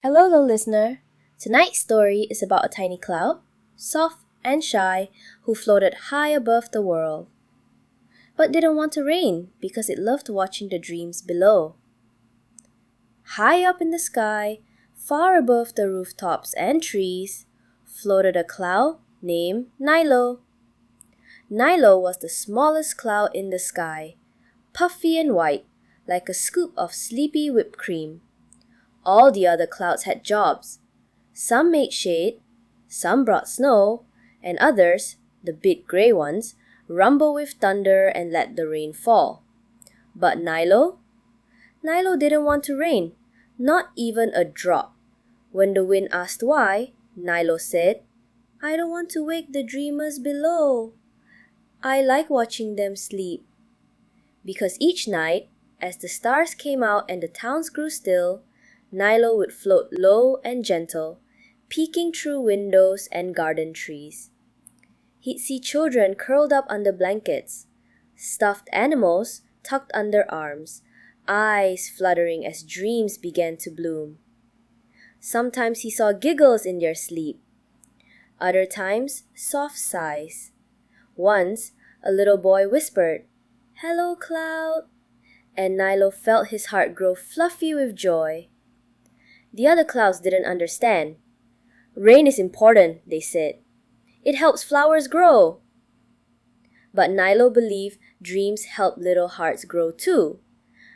Hello, little listener. Tonight's story is about a tiny cloud, soft and shy, who floated high above the world, but didn't want to rain because it loved watching the dreams below. High up in the sky, far above the rooftops and trees, floated a cloud named Nilo. Nilo was the smallest cloud in the sky, puffy and white, like a scoop of sleepy whipped cream. All the other clouds had jobs. Some made shade, some brought snow, and others, the big gray ones, rumbled with thunder and let the rain fall. But Nilo didn't want to rain, not even a drop. When the wind asked why, Nilo said, "I don't want to wake the dreamers below. I like watching them sleep." Because each night, as the stars came out and the towns grew still, Nilo would float low and gentle, peeking through windows and garden trees. He'd see children curled up under blankets, stuffed animals tucked under arms, eyes fluttering as dreams began to bloom. Sometimes he saw giggles in their sleep, other times soft sighs. Once, a little boy whispered, "Hello, cloud," and Nilo felt his heart grow fluffy with joy. The other clouds didn't understand. "Rain is important," they said. "It helps flowers grow." But Nilo believed dreams help little hearts grow too.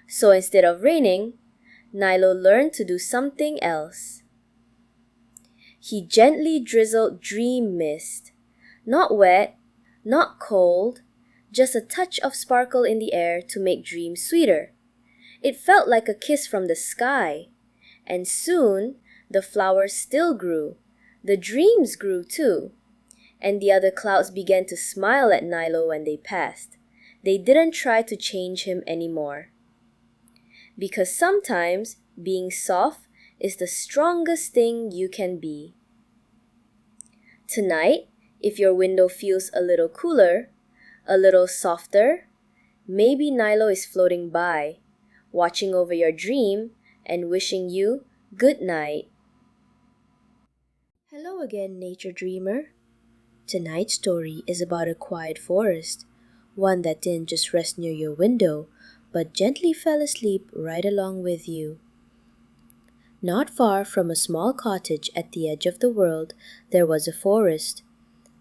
So instead of raining, Nilo learned to do something else. He gently drizzled dream mist. Not wet, not cold, just a touch of sparkle in the air to make dreams sweeter. It felt like a kiss from the sky. And soon, the flowers still grew. The dreams grew too. And the other clouds began to smile at Nilo when they passed. They didn't try to change him anymore. Because sometimes, being soft is the strongest thing you can be. Tonight, if your window feels a little cooler, a little softer, maybe Nilo is floating by, watching over your dream and wishing you good night. Hello again, nature dreamer. Tonight's story is about a quiet forest, one that didn't just rest near your window, but gently fell asleep right along with you. Not far from a small cottage at the edge of the world, there was a forest.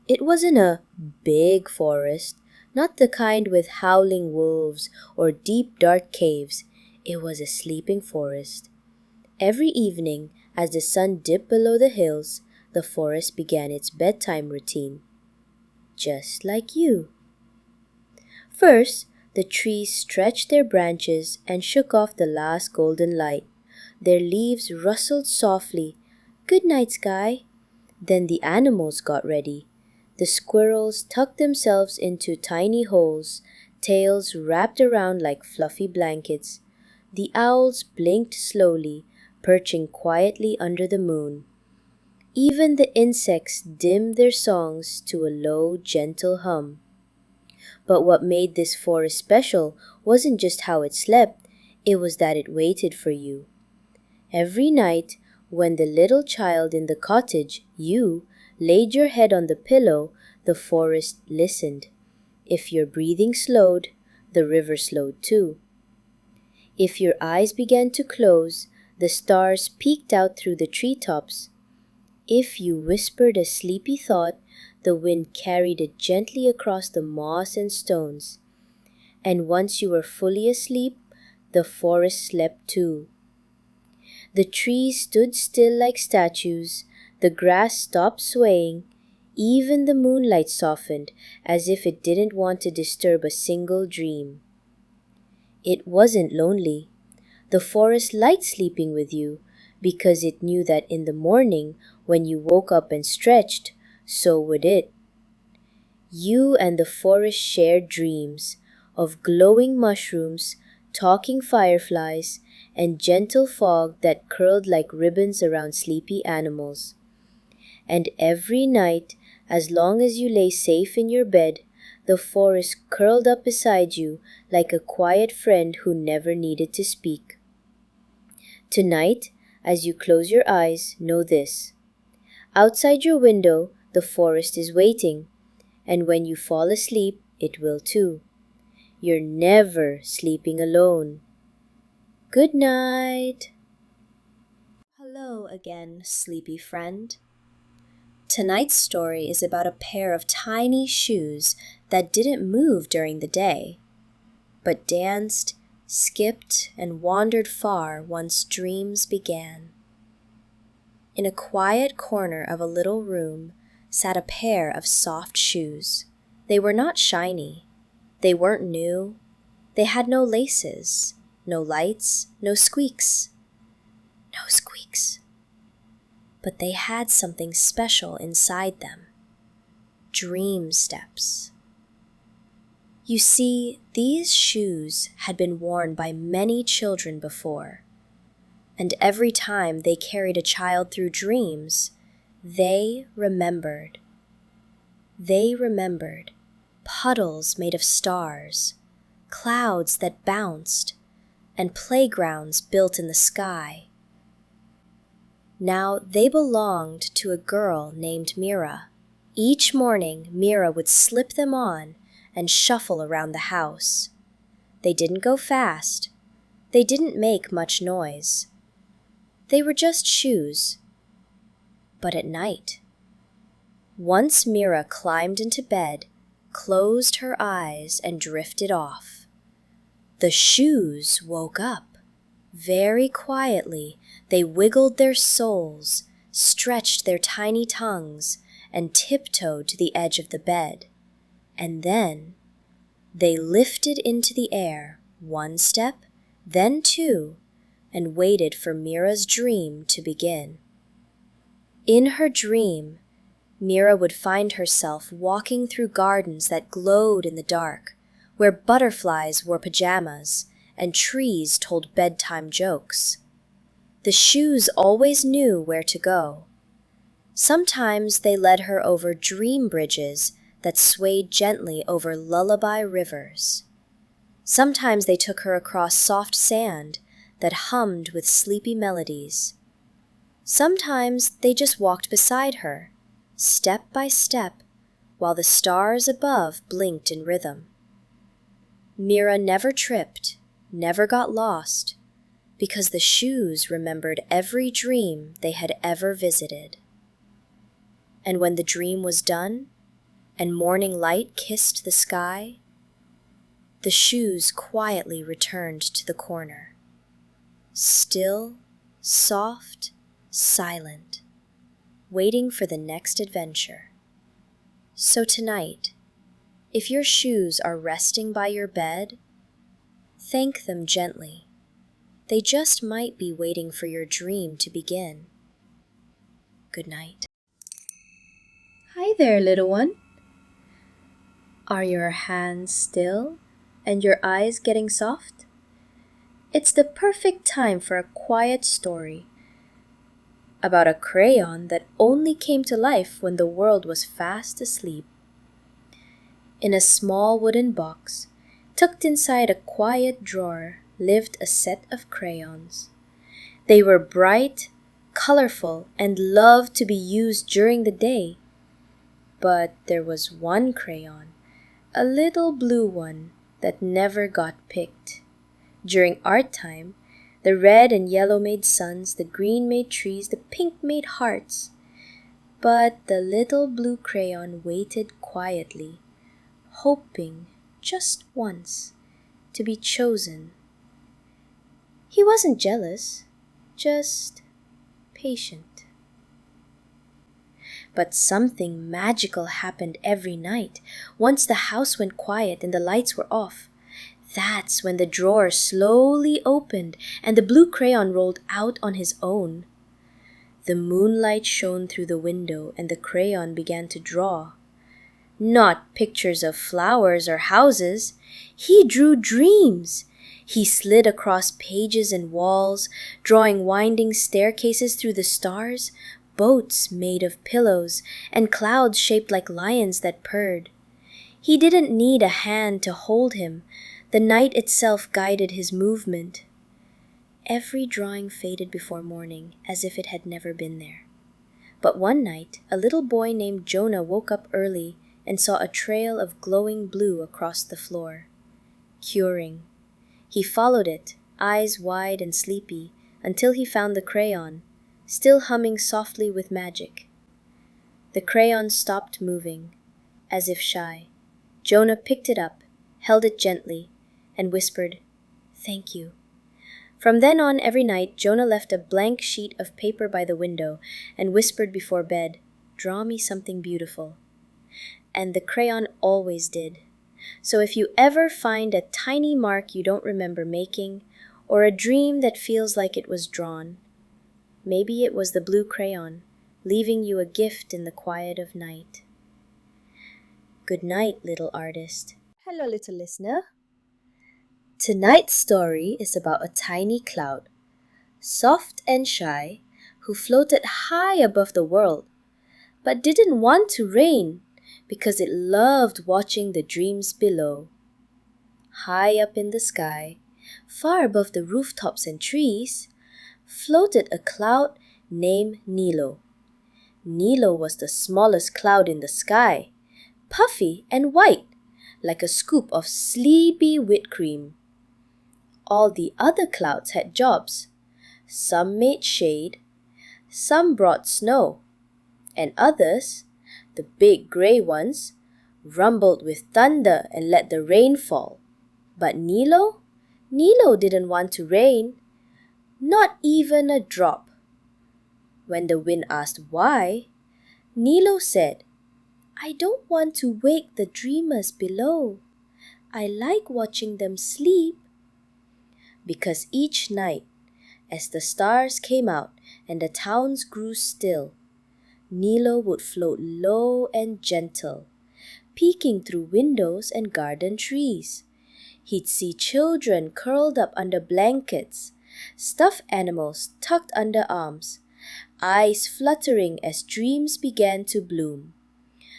It wasn't a big forest, not the kind with howling wolves or deep dark caves. It was a sleeping forest. Every evening, as the sun dipped below the hills, the forest began its bedtime routine. Just like you. First, the trees stretched their branches and shook off the last golden light. Their leaves rustled softly. "Good night, sky." Then the animals got ready. The squirrels tucked themselves into tiny holes, tails wrapped around like fluffy blankets. The owls blinked slowly, perching quietly under the moon. Even the insects dimmed their songs to a low, gentle hum. But what made this forest special wasn't just how it slept, it was that it waited for you. Every night, when the little child in the cottage, you, laid your head on the pillow, the forest listened. If your breathing slowed, the river slowed too. If your eyes began to close, the stars peeked out through the treetops. If you whispered a sleepy thought, the wind carried it gently across the moss and stones. And once you were fully asleep, the forest slept too. The trees stood still like statues, the grass stopped swaying, even the moonlight softened as if it didn't want to disturb a single dream. It wasn't lonely. The forest liked sleeping with you because it knew that in the morning, when you woke up and stretched, so would it. You and the forest shared dreams of glowing mushrooms, talking fireflies, and gentle fog that curled like ribbons around sleepy animals. And every night, as long as you lay safe in your bed, the forest curled up beside you like a quiet friend who never needed to speak. Tonight, As you close your eyes, know this. Outside your window, the forest is waiting, and when you fall asleep, it will too. You're never sleeping alone. Good night. Hello again, sleepy friend. Tonight's story is about a pair of tiny shoes that didn't move during the day, but danced, skipped, and wandered far once dreams began. In a quiet corner of a little room sat a pair of soft shoes. They were not shiny. They weren't new. They had no laces, no lights, no squeaks. No squeaks. But they had something special inside them. Dream steps. You see, these shoes had been worn by many children before, and every time they carried a child through dreams, they remembered. They remembered puddles made of stars, clouds that bounced, and playgrounds built in the sky. Now they belonged to a girl named Mira. Each morning, Mira would slip them on and shuffle around the house. They didn't go fast. They didn't make much noise. They were just shoes. But at night, once Mira climbed into bed, closed her eyes, and drifted off. The shoes woke up. Very quietly, they wiggled their soles, stretched their tiny tongues, and tiptoed to the edge of the bed. And then they lifted into the air, one step, then two, and waited for Mira's dream to begin. In her dream, Mira would find herself walking through gardens that glowed in the dark, where butterflies wore pajamas and trees told bedtime jokes. The shoes always knew where to go. Sometimes they led her over dream bridges that swayed gently over lullaby rivers. Sometimes they took her across soft sand that hummed with sleepy melodies. Sometimes they just walked beside her, step by step, while the stars above blinked in rhythm. Mira never tripped, never got lost, because the shoes remembered every dream they had ever visited. And when the dream was done, and morning light kissed the sky, the shoes quietly returned to the corner, still, soft, silent, waiting for the next adventure. So tonight, if your shoes are resting by your bed, thank them gently. They just might be waiting for your dream to begin. Good night. Hi there, little one. Are your hands still and your eyes getting soft? It's the perfect time for a quiet story about a crayon that only came to life when the world was fast asleep. In a small wooden box, tucked inside a quiet drawer, lived a set of crayons. They were bright, colorful, and loved to be used during the day. But there was one crayon, a little blue one, that never got picked. During art time, the red and yellow made suns, the green made trees, the pink made hearts. But the little blue crayon waited quietly, hoping just once to be chosen. He wasn't jealous, just patient. But something magical happened every night. Once the house went quiet and the lights were off, that's when the drawer slowly opened and the blue crayon rolled out on his own. The moonlight shone through the window and the crayon began to draw. Not pictures of flowers or houses. He drew dreams. He slid across pages and walls, drawing winding staircases through the stars, boats made of pillows, and clouds shaped like lions that purred. He didn't need a hand to hold him. The night itself guided his movement. every drawing faded before morning as if it had never been there. But one night, a little boy named Jonah woke up early and saw a trail of glowing blue across the floor. Curing. He followed it, eyes wide and sleepy, until he found the crayon, still humming softly with magic. The crayon stopped moving, as if shy. Jonah picked it up, held it gently, and whispered, "Thank you." From then on, every night, Jonah left a blank sheet of paper by the window and whispered before bed, "Draw me something beautiful." And the crayon always did. So if you ever find a tiny mark you don't remember making, or a dream that feels like it was drawn, maybe it was the blue crayon, leaving you a gift in the quiet of night. Good night, little artist. Hello, little listener. Tonight's story is about a tiny cloud, soft and shy, who floated high above the world, but didn't want to rain because it loved watching the dreams below. High up in the sky, far above the rooftops and trees, floated a cloud named Nilo. Nilo was the smallest cloud in the sky, puffy and white, like a scoop of sleepy whipped cream. All the other clouds had jobs. Some made shade, some brought snow, and others, the big gray ones, rumbled with thunder and let the rain fall. But Nilo didn't want to rain, not even a drop. When the wind asked why, Nilo said, "I don't want to wake the dreamers below. I like watching them sleep." Because each night, as the stars came out and the towns grew still, Nilo would float low and gentle, peeking through windows and garden trees. He'd see children curled up under blankets, stuffed animals tucked under arms, eyes fluttering as dreams began to bloom.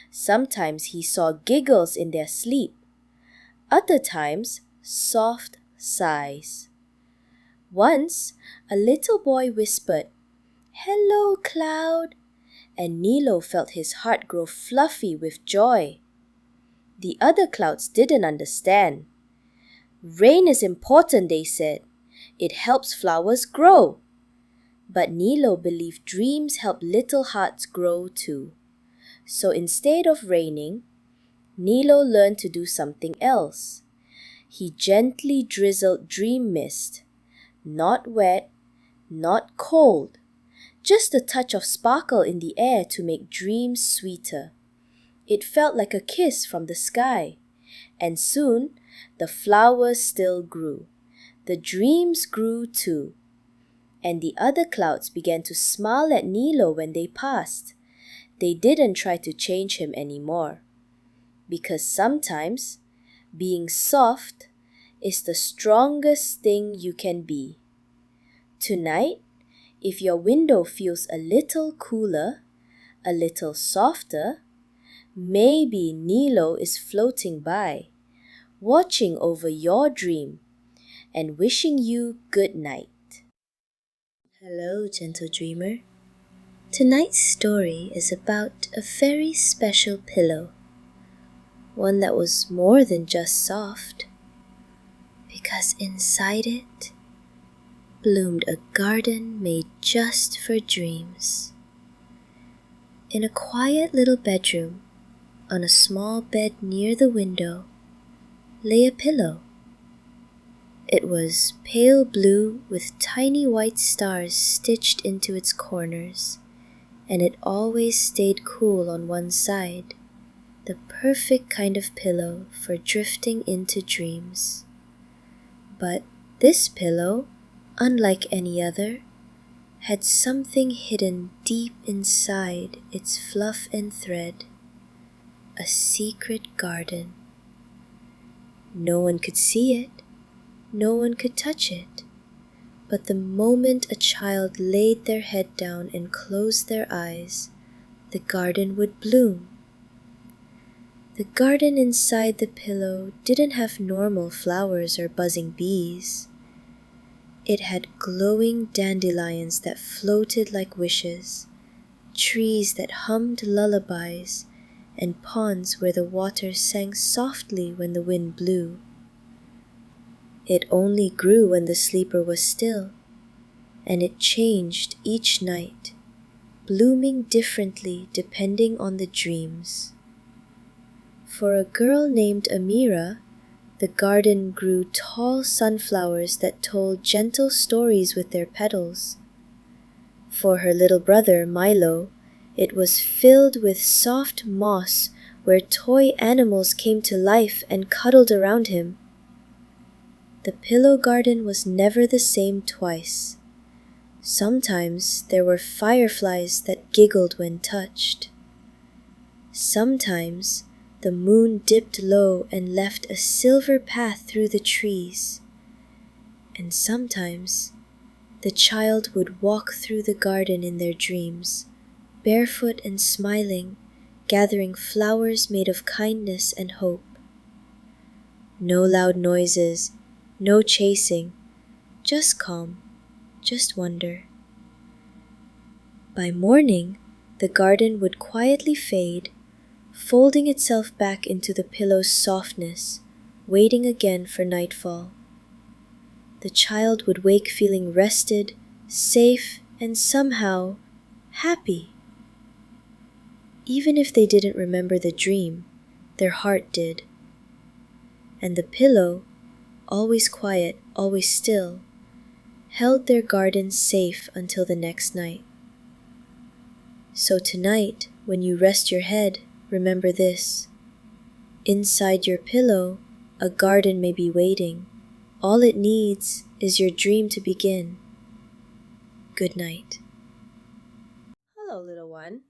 Sometimes he saw giggles in their sleep, other times soft sighs. Once, a little boy whispered, "Hello, cloud," and Nilo felt his heart grow fluffy with joy. The other clouds didn't understand. "Rain is important," they said. "It helps flowers grow." But Nilo believed dreams help little hearts grow too. So instead of raining, Nilo learned to do something else. He gently drizzled dream mist. Not wet, not cold, just a touch of sparkle in the air to make dreams sweeter. It felt like a kiss from the sky, and soon the flowers still grew. The dreams grew too, and the other clouds began to smile at Nilo when they passed. They didn't try to change him anymore, because sometimes being soft is the strongest thing you can be. Tonight, if your window feels a little cooler, a little softer, maybe Nilo is floating by, watching over your dream and wishing you good night. Hello, gentle dreamer. Tonight's story is about a very special pillow, one that was more than just soft, because inside it bloomed a garden made just for dreams. In a quiet little bedroom, on a small bed near the window, lay a pillow. It was pale blue with tiny white stars stitched into its corners, and it always stayed cool on one side, the perfect kind of pillow for drifting into dreams. But this pillow, unlike any other, had something hidden deep inside its fluff and thread, a secret garden. No one could see it, no one could touch it, but the moment a child laid their head down and closed their eyes, the garden would bloom. The garden inside the pillow didn't have normal flowers or buzzing bees. It had glowing dandelions that floated like wishes, trees that hummed lullabies, and ponds where the water sang softly when the wind blew. It only grew when the sleeper was still, and it changed each night, blooming differently depending on the dreams. For a girl named Amira, the garden grew tall sunflowers that told gentle stories with their petals. For her little brother, Milo, it was filled with soft moss where toy animals came to life and cuddled around him. The pillow garden was never the same twice. Sometimes there were fireflies that giggled when touched. Sometimes the moon dipped low and left a silver path through the trees. And sometimes the child would walk through the garden in their dreams, barefoot and smiling, gathering flowers made of kindness and hope. No loud noises, no chasing, just calm, just wonder. By morning, the garden would quietly fade, folding itself back into the pillow's softness, waiting again for nightfall. The child would wake feeling rested, safe, and somehow happy. Even if they didn't remember the dream, their heart did. And the pillow, always quiet, always still, held their garden safe until the next night. So tonight, when you rest your head, remember this. Inside your pillow, a garden may be waiting. All it needs is your dream to begin. Good night. Hello, little one.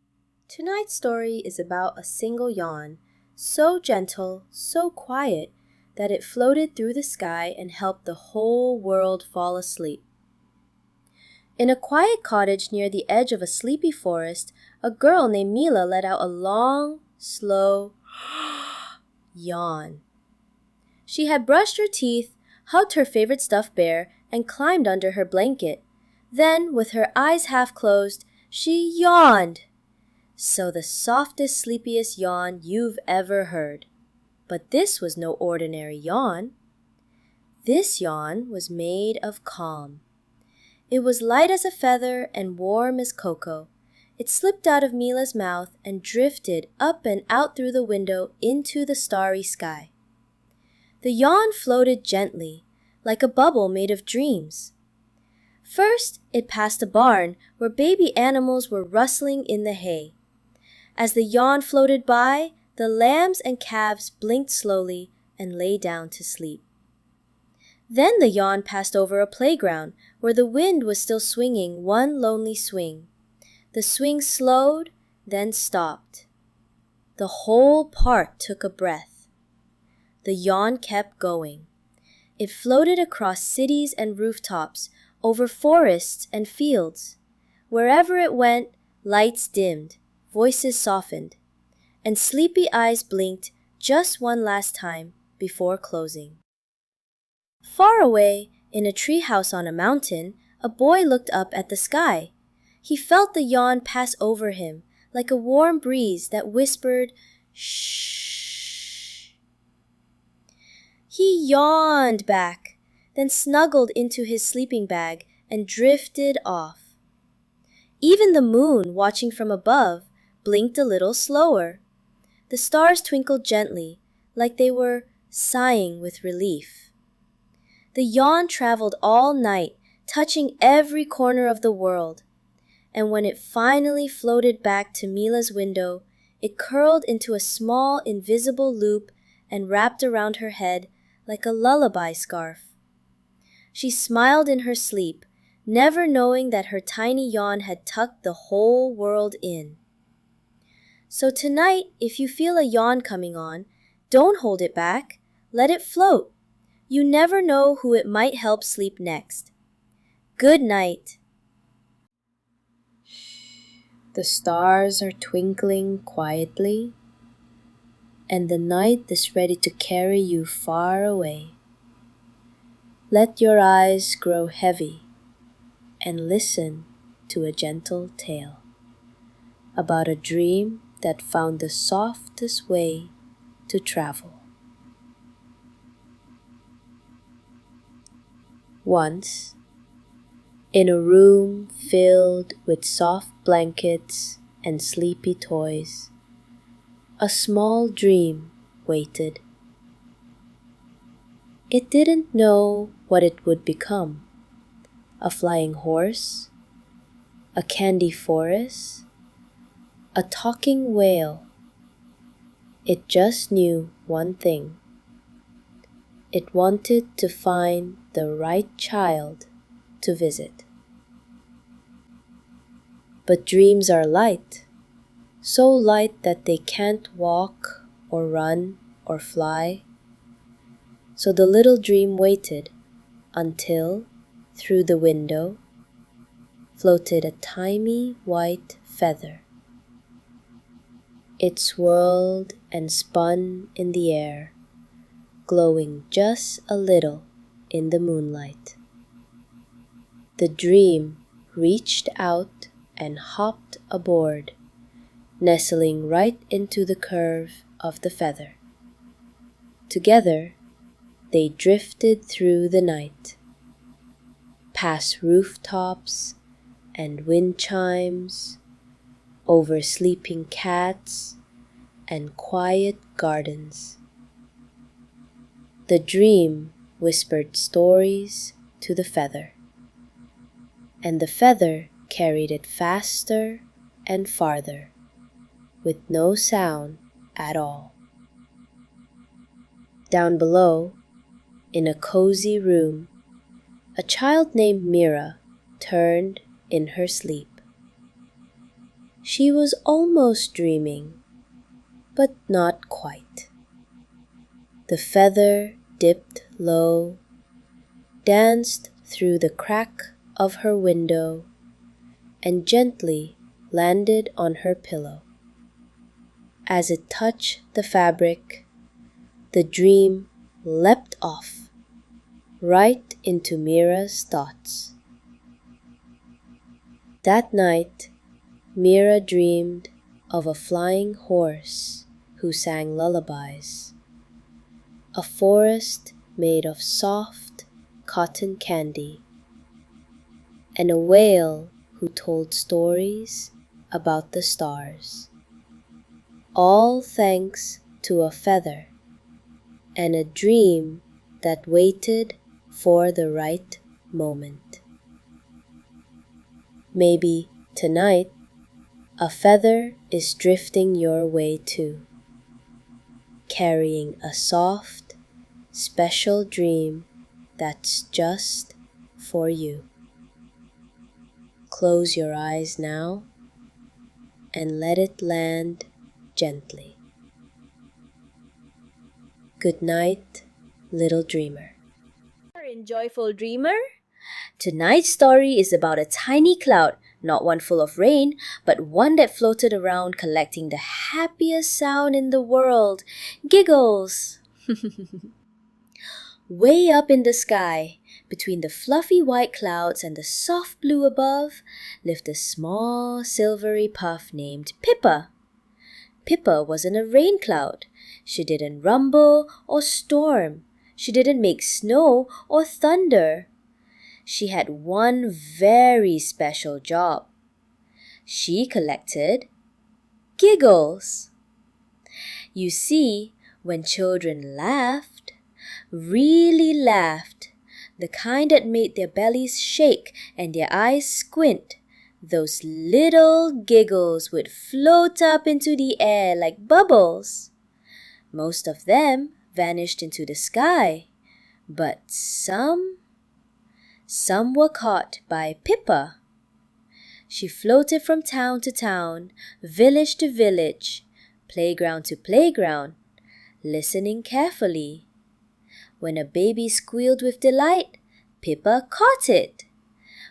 Tonight's story is about a single yawn, so gentle, so quiet, that it floated through the sky and helped the whole world fall asleep. In a quiet cottage near the edge of a sleepy forest, a girl named Mila let out a long, slow yawn. She had brushed her teeth, hugged her favorite stuffed bear, and climbed under her blanket. Then, with her eyes half closed, she yawned. So the softest, sleepiest yawn you've ever heard. But this was no ordinary yawn. This yawn was made of calm. It was light as a feather and warm as cocoa. It slipped out of Mila's mouth and drifted up and out through the window into the starry sky. The yawn floated gently, like a bubble made of dreams. First, it passed a barn where baby animals were rustling in the hay. As the yawn floated by, the lambs and calves blinked slowly and lay down to sleep. Then the yawn passed over a playground where the wind was still swinging one lonely swing. The swing slowed, then stopped. The whole park took a breath. The yawn kept going. It floated across cities and rooftops, over forests and fields. Wherever it went, lights dimmed, voices softened, and sleepy eyes blinked just one last time before closing. Far away, in a treehouse on a mountain, a boy looked up at the sky. He felt the yawn pass over him, like a warm breeze that whispered, "Shh." He yawned back, then snuggled into his sleeping bag and drifted off. Even the moon, watching from above, blinked a little slower. The stars twinkled gently, like they were sighing with relief. The yawn traveled all night, touching every corner of the world. And when it finally floated back to Mila's window, it curled into a small, invisible loop and wrapped around her head like a lullaby scarf. She smiled in her sleep, never knowing that her tiny yawn had tucked the whole world in. So tonight, if you feel a yawn coming on, don't hold it back. Let it float. You never know who it might help sleep next. Good night. The stars are twinkling quietly, and the night is ready to carry you far away. Let your eyes grow heavy and listen to a gentle tale about a dream that found the softest way to travel. Once, in a room filled with soft blankets and sleepy toys, a small dream waited. It didn't know what it would become: a flying horse, a candy forest, a talking whale. It just knew one thing. It wanted to find the right child to visit. But dreams are light, so light that they can't walk or run or fly. So the little dream waited until, through the window, floated a tiny white feather. It swirled and spun in the air, glowing just a little in the moonlight. The dream reached out and hopped aboard, nestling right into the curve of the feather. Together, they drifted through the night, past rooftops and wind chimes, over sleeping cats and quiet gardens. The dream whispered stories to the feather, and the feather carried it faster and farther, with no sound at all. Down below, in a cozy room, a child named Mira turned in her sleep. She was almost dreaming, but not quite. The feather dipped low, danced through the crack of her window, and gently landed on her pillow. As it touched the fabric, the dream leapt off, right into Mira's thoughts. That night, Mira dreamed of a flying horse who sang lullabies, a forest made of soft cotton candy, and a whale who told stories about the stars. All thanks to a feather and a dream that waited for the right moment. Maybe tonight a feather is drifting your way too, carrying a soft, special dream that's just for you. Close your eyes now and let it land gently. Good night, little dreamer. Joyful dreamer. Tonight's story is about a tiny cloud, not one full of rain, but one that floated around collecting the happiest sound in the world: giggles. Way up in the sky, between the fluffy white clouds and the soft blue above, lived a small silvery puff named Pippa. Pippa wasn't a rain cloud. She didn't rumble or storm. She didn't make snow or thunder. She had one very special job. She collected giggles. You see, when children laughed, really laughed, the kind that made their bellies shake and their eyes squint, those little giggles would float up into the air like bubbles. Most of them vanished into the sky, but some were caught by Pippa. She floated from town to town, village to village, playground to playground, listening carefully. When a baby squealed with delight, Pippa caught it.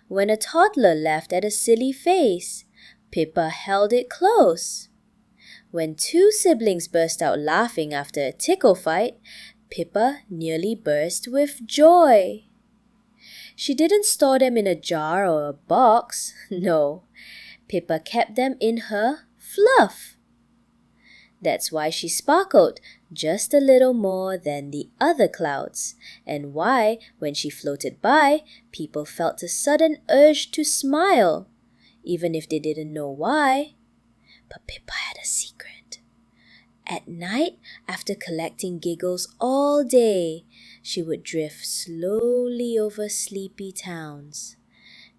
When a toddler laughed at a silly face, Pippa held it close. When two siblings burst out laughing after a tickle fight, Pippa nearly burst with joy. She didn't store them in a jar or a box. No, Pippa kept them in her fluff. That's why she sparkled just a little more than the other clouds, and why, when she floated by, people felt a sudden urge to smile, even if they didn't know why. But Pippa had a secret. At night, after collecting giggles all day, she would drift slowly over sleepy towns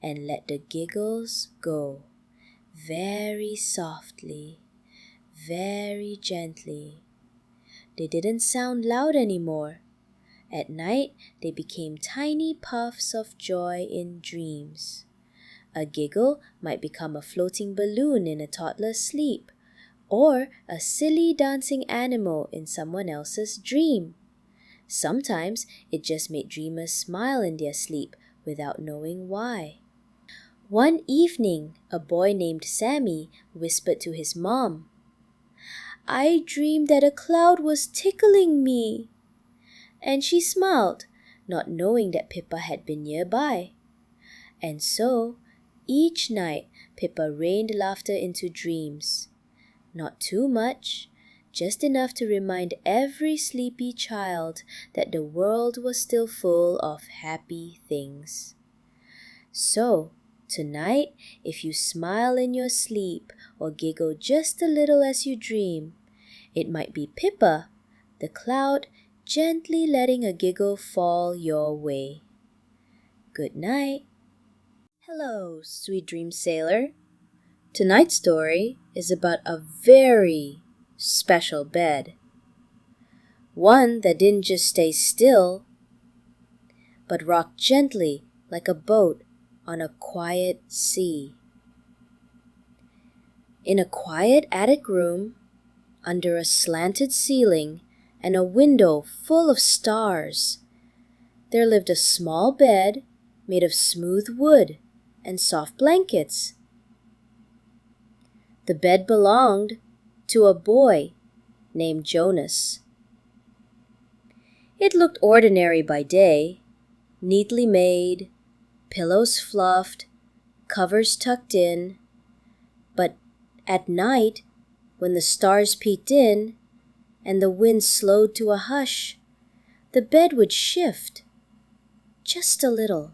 and let the giggles go very softly, very gently. They didn't sound loud anymore. At night, they became tiny puffs of joy in dreams. A giggle might become a floating balloon in a toddler's sleep, or a silly dancing animal in someone else's dream. Sometimes it just made dreamers smile in their sleep without knowing why. One evening, a boy named Sammy whispered to his mom, "I dreamed that a cloud was tickling me." And she smiled, not knowing that Pippa had been nearby. And so, each night, Pippa rained laughter into dreams. Not too much, just enough to remind every sleepy child that the world was still full of happy things. So, tonight, if you smile in your sleep or giggle just a little as you dream, it might be Pippa, the cloud, gently letting a giggle fall your way. Good night. Hello, sweet dream sailor. Tonight's story is about a very special bed. One that didn't just stay still, but rocked gently like a boat on a quiet sea. In a quiet attic room, under a slanted ceiling and a window full of stars, there lived a small bed made of smooth wood and soft blankets. The bed belonged to a boy named Jonas. It looked ordinary by day, neatly made, pillows fluffed, covers tucked in, but at night, when the stars peeked in and the wind slowed to a hush, the bed would shift, just a little.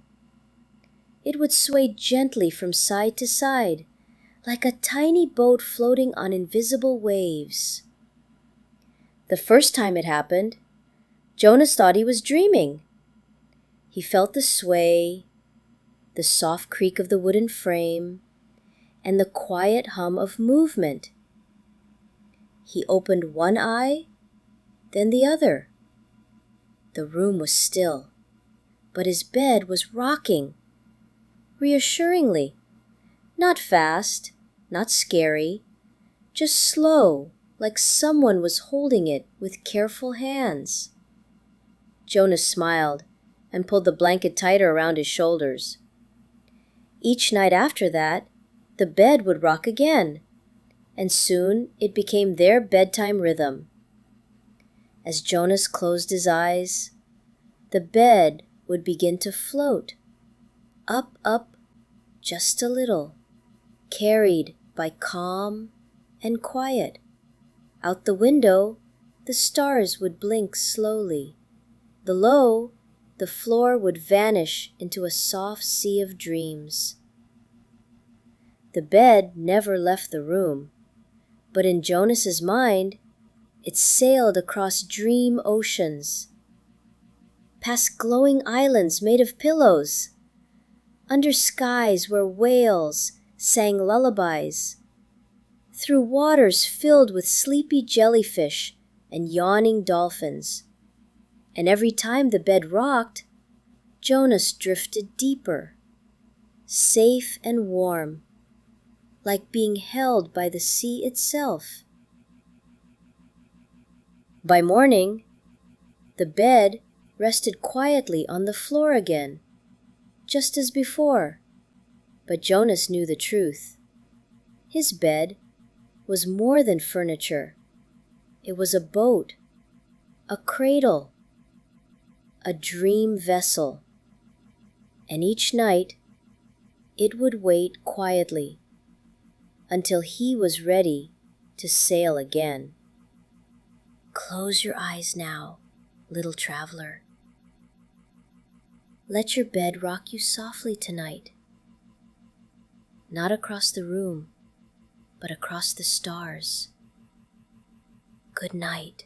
It would sway gently from side to side, like a tiny boat floating on invisible waves. The first time it happened, Jonas thought he was dreaming. He felt the sway, the soft creak of the wooden frame, and the quiet hum of movement. He opened one eye, then the other. The room was still, but his bed was rocking, reassuringly. Not fast, not scary, just slow, like someone was holding it with careful hands. Jonas smiled and pulled the blanket tighter around his shoulders. Each night after that, the bed would rock again, and soon it became their bedtime rhythm. As Jonas closed his eyes, the bed would begin to float, up, up, just a little, carried by calm and quiet. Out the window, the stars would blink slowly. Below, the floor would vanish into a soft sea of dreams. The bed never left the room, but in Jonas's mind, it sailed across dream oceans, past glowing islands made of pillows, under skies where whales sang lullabies, through waters filled with sleepy jellyfish and yawning dolphins. And every time the bed rocked, Jonas drifted deeper, safe and warm, like being held by the sea itself. By morning, the bed rested quietly on the floor again, just as before. But Jonas knew the truth. His bed was more than furniture. It was a boat, a cradle, a dream vessel. And each night it would wait quietly until he was ready to sail again. Close your eyes now, little traveler. Let your bed rock you softly tonight. Not across the room, but across the stars. Good night.